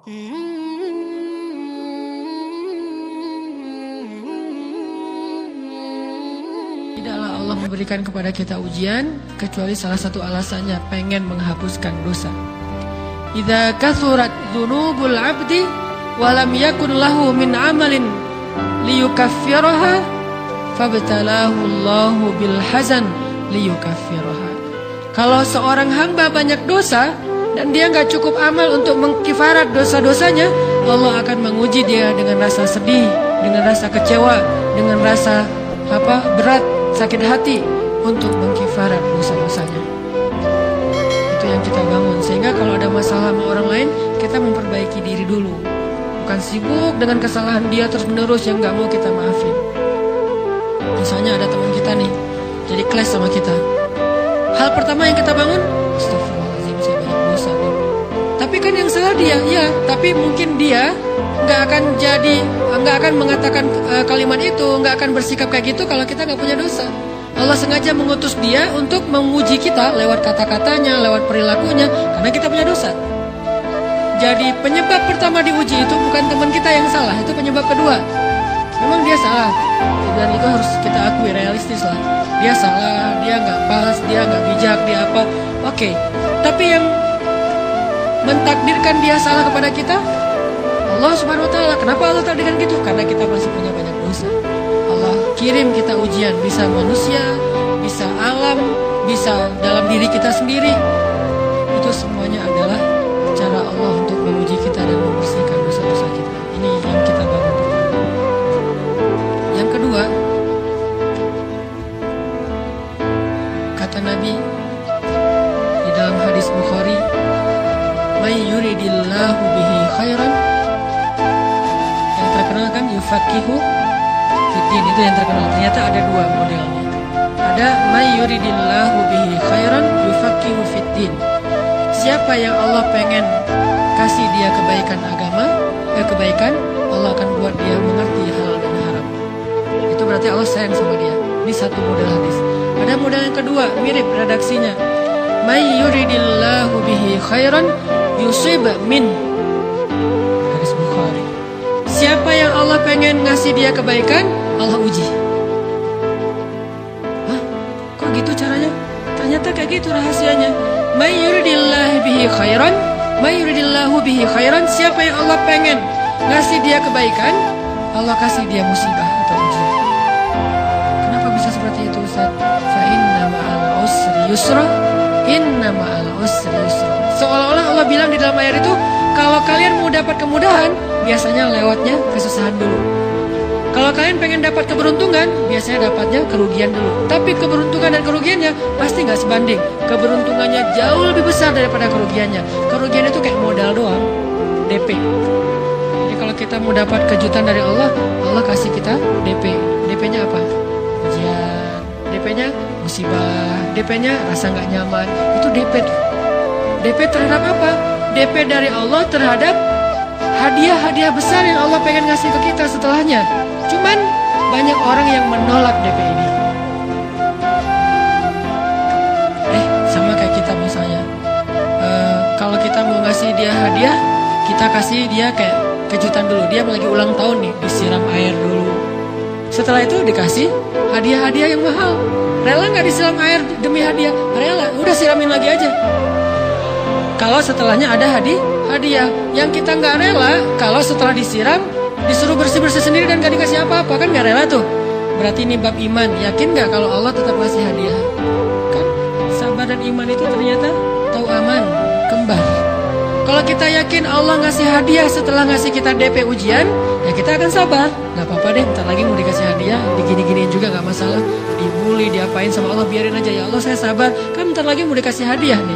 Tidaklah Allah memberikan kepada kita ujian kecuali salah satu alasannya pengen menghapuskan dosa. Idza kathurat dzunubul 'abdi wa lam yakun lahu min 'amalin liyukaffiraha fabtalahu Allahu bil hazan liyukaffiraha. Kalau seorang hamba banyak dosa dan dia nggak cukup amal untuk mengkifarat dosa-dosanya, Allah akan menguji dia dengan rasa sedih, dengan rasa kecewa, dengan rasa berat, sakit hati untuk mengkifarat dosa-dosanya. Itu yang kita bangun, sehingga kalau ada masalah sama orang lain, kita memperbaiki diri dulu. Bukan sibuk dengan kesalahan dia terus-menerus yang nggak mau kita maafin. Misalnya ada teman kita nih, jadi clash sama kita. Hal pertama yang kita bangun, astagfirullahaladzim, saya banyak dosa dulu. Tapi kan yang salah dia, ya. Tapi mungkin dia nggak akan mengatakan kalimat itu, nggak akan bersikap kayak gitu kalau kita nggak punya dosa. Allah sengaja mengutus dia untuk menguji kita lewat kata-katanya, lewat perilakunya, karena kita punya dosa. Jadi penyebab pertama diuji itu bukan teman kita yang salah, itu penyebab kedua. Memang dia salah, dan itu harus kita akui, realistis lah. Dia salah, dia nggak pas, dia nggak bijak, dia apa. Oke. Tapi yang mentakdirkan dia salah kepada kita, Allah Subhanahu Wa Taala. Kenapa Allah takdirkan gitu? Karena kita masih punya banyak dosa. Allah kirim kita ujian, bisa manusia, bisa alam, bisa dalam diri kita sendiri. Itu semuanya adalah cara Allah untuk menguji kita dan membersihkan dosa-dosa kita. Ini yang kita bangun. Yang kedua, kata Nabi di dalam hadis Bukhari, "May yuridillahu bihi khairan", yang terkenal kan yufaqihu fiddin, itu yang terkenal. Ternyata ada dua modelnya. Ada "May yuridillahu bihi khairan yufaqihu fiddin". Siapa yang Allah pengen kasih dia kebaikan agama, kebaikan, Allah akan buat dia mengerti halal dan haram. Itu berarti Allah sayang sama dia. Ini satu model hadis. Ada model yang kedua, mirip redaksinya. "May yuridillahu bihi khairan yusib min", hadis Bukhari. Siapa yang Allah pengen ngasih dia kebaikan, Allah uji. Hah? Kok gitu caranya? Ternyata kayak gitu rahasianya. "May yuridillahu bihi khairan", "May yuridillahu bihi khairan", siapa yang Allah pengen ngasih dia kebaikan, Allah kasih dia musibah atau ujian. Kenapa bisa seperti itu, Ustaz? Fa inna ma'al usri yusra, inna ma'al usri yusra. Seolah-olah Allah bilang di dalam ayat itu, kalau kalian mau dapat kemudahan, biasanya lewatnya kesusahan dulu. Kalau kalian pengen dapat keberuntungan, biasanya dapatnya kerugian dulu. Tapi keberuntungan dan kerugiannya pasti nggak sebanding. Keberuntungannya jauh lebih besar daripada kerugiannya. Kerugiannya itu kayak modal doang, DP. Jadi kalau kita mau dapat kejutan dari Allah, Allah kasih kita DP. DP-nya apa? Ujian. DP-nya musibah. DP-nya rasa nggak nyaman. Itu DP tuh. DP terhadap apa? DP dari Allah terhadap hadiah-hadiah besar yang Allah pengen ngasih ke kita setelahnya. Cuman banyak orang yang menolak DP ini. Sama kayak kita misalnya. Kalau kita mau ngasih dia hadiah, kita kasih dia kayak kejutan dulu. Dia lagi ulang tahun nih, disiram air dulu. Setelah itu dikasih hadiah-hadiah yang mahal. Rela nggak disiram air demi hadiah? Rela. Udah siramin lagi aja. Kalau setelahnya ada hadiah, yang kita nggak rela, kalau setelah disiram disuruh bersih-bersih sendiri dan gak dikasih apa-apa, kan gak rela tuh. Berarti ini bab iman. Yakin gak kalau Allah tetap kasih hadiah? Kan sabar dan iman itu ternyata tahu aman, kembar. Kalau kita yakin Allah ngasih hadiah setelah ngasih kita DP ujian, ya kita akan sabar. Gak apa-apa deh, bentar lagi mau dikasih hadiah, digini-giniin juga gak masalah. Dibully, diapain sama Allah, biarin aja. Ya Allah, saya sabar, kan bentar lagi mau dikasih hadiah nih.